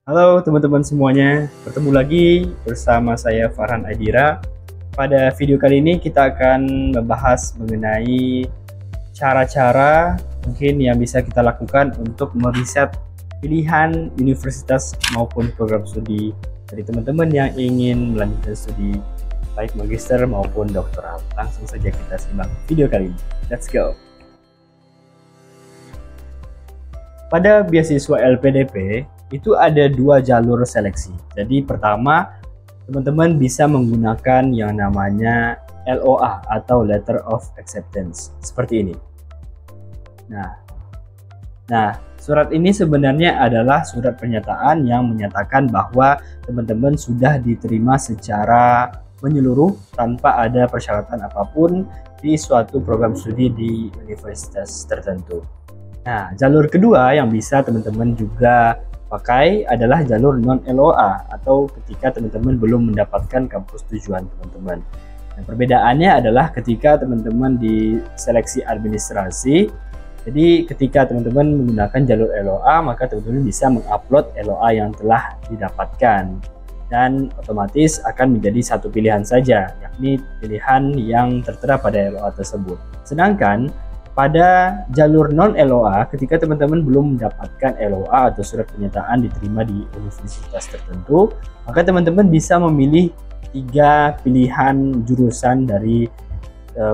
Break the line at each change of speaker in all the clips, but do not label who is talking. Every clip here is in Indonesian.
Halo teman-teman semuanya, bertemu lagi bersama saya Farhan Aidira. Pada video kali ini kita akan membahas mengenai cara-cara mungkin yang bisa kita lakukan untuk meriset pilihan universitas maupun program studi dari teman-teman yang ingin melanjutkan studi baik magister maupun doktoral. Langsung saja kita simak video kali ini. Let's go! Pada beasiswa LPDP itu ada dua jalur seleksi. Jadi pertama, teman-teman bisa menggunakan yang namanya LOA atau Letter of Acceptance seperti ini. Nah, surat ini sebenarnya adalah surat pernyataan yang menyatakan bahwa teman-teman sudah diterima secara menyeluruh tanpa ada persyaratan apapun di suatu program studi di universitas tertentu. Nah, jalur kedua yang bisa teman-teman juga pakai adalah jalur non-LOA atau ketika teman-teman belum mendapatkan kampus tujuan teman-teman. Nah, perbedaannya adalah ketika teman-teman di seleksi administrasi, jadi ketika teman-teman menggunakan jalur LOA, maka teman-teman bisa mengupload LOA yang telah didapatkan dan otomatis akan menjadi satu pilihan saja, yakni pilihan yang tertera pada LOA tersebut. Sedangkan pada jalur non-LOA, ketika teman-teman belum mendapatkan LOA atau surat pernyataan diterima di universitas tertentu, maka teman-teman bisa memilih 3 pilihan jurusan dari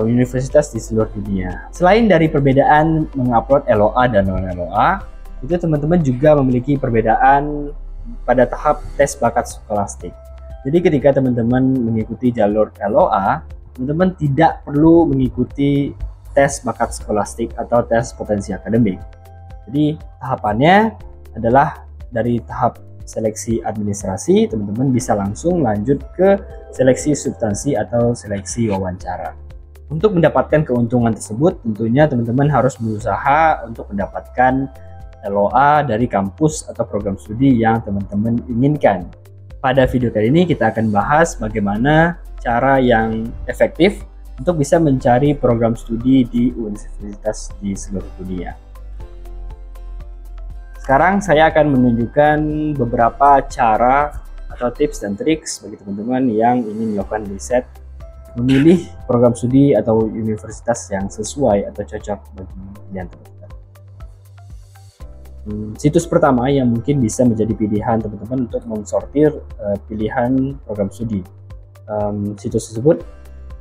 universitas di seluruh dunia. Selain dari perbedaan mengupload LOA dan non-LOA, itu teman-teman juga memiliki perbedaan pada tahap tes bakat skolastik. Jadi ketika teman-teman mengikuti jalur LOA, teman-teman tidak perlu mengikuti tes bakat skolastik atau tes potensi akademik. Jadi tahapannya adalah dari tahap seleksi administrasi, teman-teman bisa langsung lanjut ke seleksi substansi atau seleksi wawancara. Untuk mendapatkan keuntungan tersebut, tentunya teman-teman harus berusaha untuk mendapatkan LOA dari kampus atau program studi yang teman-teman inginkan. Pada video kali ini kita akan bahas bagaimana cara yang efektif untuk bisa mencari program studi di universitas di seluruh dunia. Sekarang saya akan menunjukkan beberapa cara atau tips dan triks bagi teman-teman yang ingin melakukan riset, memilih program studi atau universitas yang sesuai atau cocok bagi pilihan teman-teman. Situs pertama yang mungkin bisa menjadi pilihan teman-teman untuk mensortir pilihan program studi. Situs tersebut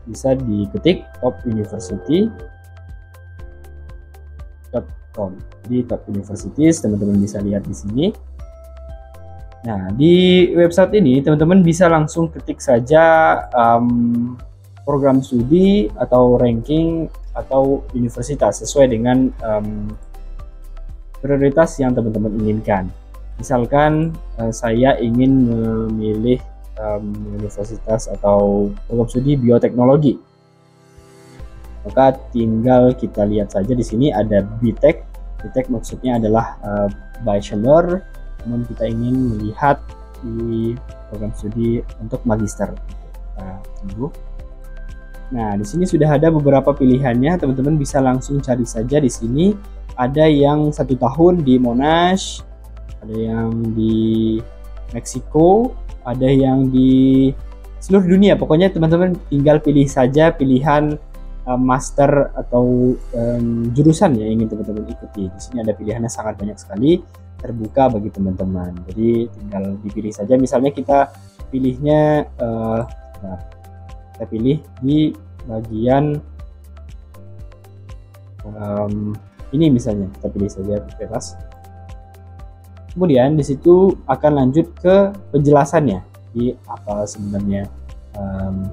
bisa diketik topuniversity.com. Di Top Universities teman-teman bisa lihat di sini. Nah, di website ini teman-teman bisa langsung ketik saja program studi atau ranking atau universitas sesuai dengan prioritas yang teman-teman inginkan. Misalkan saya ingin memilih universitas atau program studi bioteknologi, maka tinggal kita lihat saja di sini ada BTech. BTech maksudnya adalah bachelor, namun kita ingin melihat di program studi untuk magister. Nah, di sini sudah ada beberapa pilihannya, teman-teman bisa langsung cari saja di sini. Ada yang 1 tahun di Monash, ada yang di Meksiko, ada yang di seluruh dunia. Pokoknya teman-teman tinggal pilih saja pilihan master atau jurusan yang ingin teman-teman ikuti. Di sini ada pilihannya sangat banyak sekali, terbuka bagi teman-teman. Jadi tinggal dipilih saja. Misalnya kita pilihnya kita pilih di bagian ini misalnya, kita pilih saja bebas. Kemudian di situ akan lanjut ke penjelasannya, di apa sebenarnya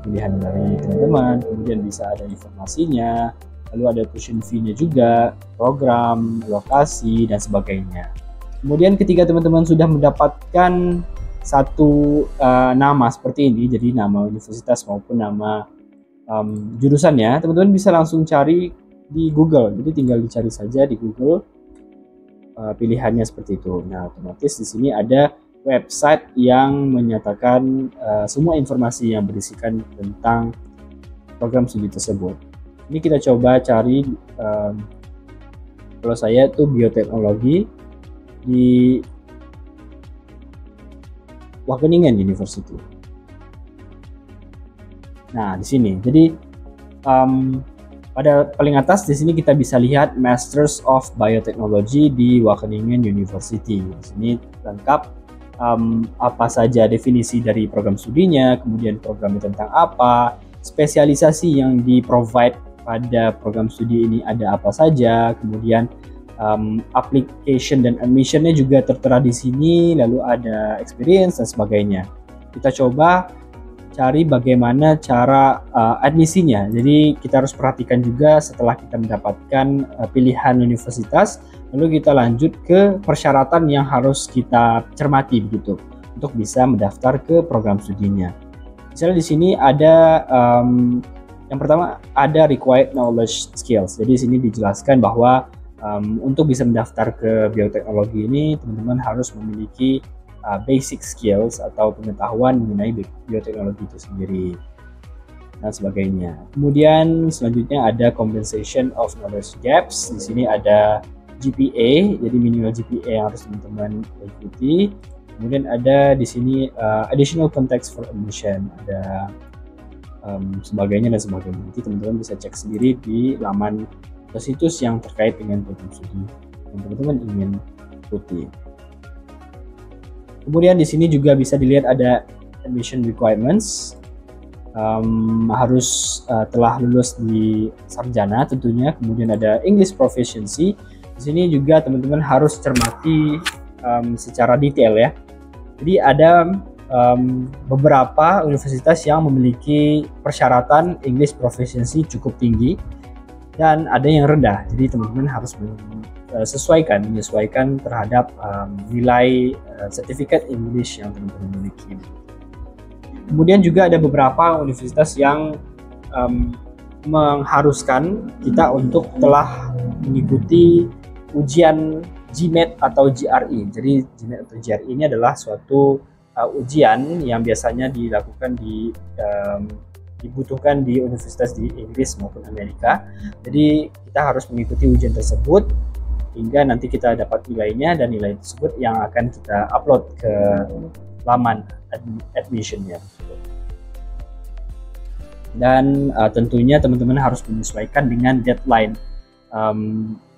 pilihan dari teman-teman, kemudian bisa ada informasinya, lalu ada tuition fee-nya juga, program, lokasi, dan sebagainya. Kemudian ketika teman-teman sudah mendapatkan satu nama seperti ini, jadi nama universitas maupun nama jurusannya, teman-teman bisa langsung cari di Google. Jadi tinggal dicari saja di Google pilihannya seperti itu. Nah, otomatis di sini ada website yang menyatakan semua informasi yang berisikan tentang program studi tersebut. Ini kita coba cari, kalau saya itu bioteknologi di Wageningen University. Nah, di sini. Jadi pada paling atas di sini kita bisa lihat Masters of Biotechnology di Wageningen University. Di sini lengkap apa saja definisi dari program studinya, kemudian programnya tentang apa, spesialisasi yang di-provide pada program studi ini ada apa saja, kemudian application dan admissionnya juga tertera di sini, lalu ada experience dan sebagainya. Kita coba cari bagaimana cara admisinya. Jadi kita harus perhatikan juga setelah kita mendapatkan pilihan universitas, lalu kita lanjut ke persyaratan yang harus kita cermati begitu untuk bisa mendaftar ke program studinya. Misalnya di sini ada yang pertama ada required knowledge skills. Jadi di sini dijelaskan bahwa untuk bisa mendaftar ke bioteknologi ini teman-teman harus memiliki basic skills atau pengetahuan mengenai bioteknologi itu sendiri dan sebagainya. Kemudian selanjutnya ada compensation of knowledge gaps. Di sini ada GPA, jadi minimal GPA yang harus teman-teman ikuti. Kemudian ada di sini additional context for admission, ada sebagainya dan sebagainya. Nanti teman-teman bisa cek sendiri di laman situs yang terkait dengan program studi yang teman-teman ingin ikuti. Kemudian di sini juga bisa dilihat ada admission requirements, harus telah lulus di sarjana tentunya. Kemudian ada English proficiency. Di sini juga teman-teman harus cermati secara detail ya. Jadi ada beberapa universitas yang memiliki persyaratan English proficiency cukup tinggi dan ada yang rendah. Jadi teman-teman harus menyesuaikan terhadap nilai sertifikat English yang teman-teman miliki. Kemudian juga ada beberapa universitas yang mengharuskan kita untuk telah mengikuti ujian GMAT atau GRE. Jadi GMAT atau GRE ini adalah suatu ujian yang biasanya dilakukan dibutuhkan di universitas di Inggris maupun Amerika. Jadi kita harus mengikuti ujian tersebut hingga nanti kita dapat nilainya, dan nilai tersebut yang akan kita upload ke laman admissionnya. Dan tentunya teman-teman harus menyesuaikan dengan deadline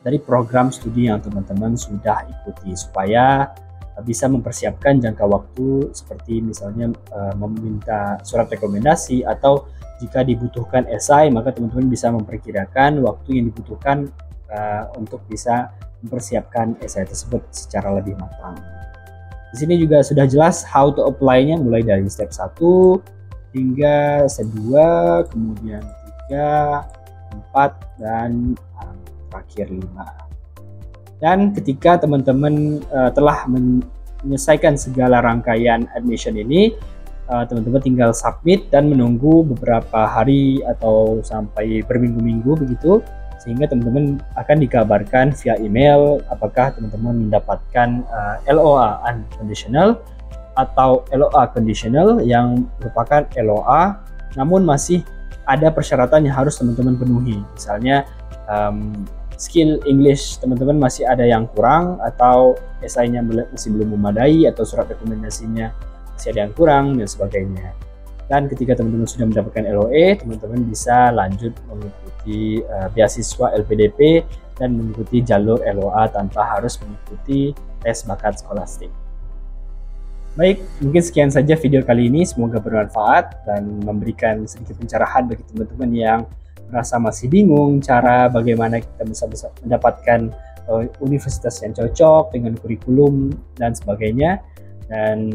dari program studi yang teman-teman sudah ikuti supaya bisa mempersiapkan jangka waktu, seperti misalnya meminta surat rekomendasi, atau jika dibutuhkan esai maka teman-teman bisa memperkirakan waktu yang dibutuhkan untuk bisa mempersiapkan esai tersebut secara lebih matang. Di sini juga sudah jelas how to apply-nya, mulai dari step 1 hingga step 2, kemudian 3, 4, dan terakhir 5. Dan ketika teman-teman telah menyelesaikan segala rangkaian admission ini, teman-teman tinggal submit dan menunggu beberapa hari atau sampai berminggu-minggu begitu, sehingga teman-teman akan dikabarkan via email apakah teman-teman mendapatkan LOA unconditional atau LOA conditional, yang merupakan LOA namun masih ada persyaratan yang harus teman-teman penuhi. Misalnya skill English teman-teman masih ada yang kurang, atau esainya masih belum memadai, atau surat rekomendasinya masih ada yang kurang, dan sebagainya. Dan ketika teman-teman sudah mendapatkan LOA, teman-teman bisa lanjut mengikuti beasiswa LPDP dan mengikuti jalur LOA tanpa harus mengikuti tes bakat skolastik. Baik, mungkin sekian saja video kali ini. Semoga bermanfaat dan memberikan sedikit pencerahan bagi teman-teman yang merasa masih bingung cara bagaimana kita bisa mendapatkan universitas yang cocok dengan kurikulum dan sebagainya. Dan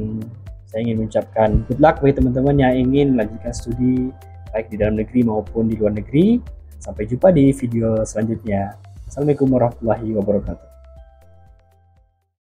saya ingin mengucapkan good luck bagi teman-teman yang ingin melanjutkan studi baik di dalam negeri maupun di luar negeri. Sampai jumpa di video selanjutnya. Assalamualaikum warahmatullahi wabarakatuh.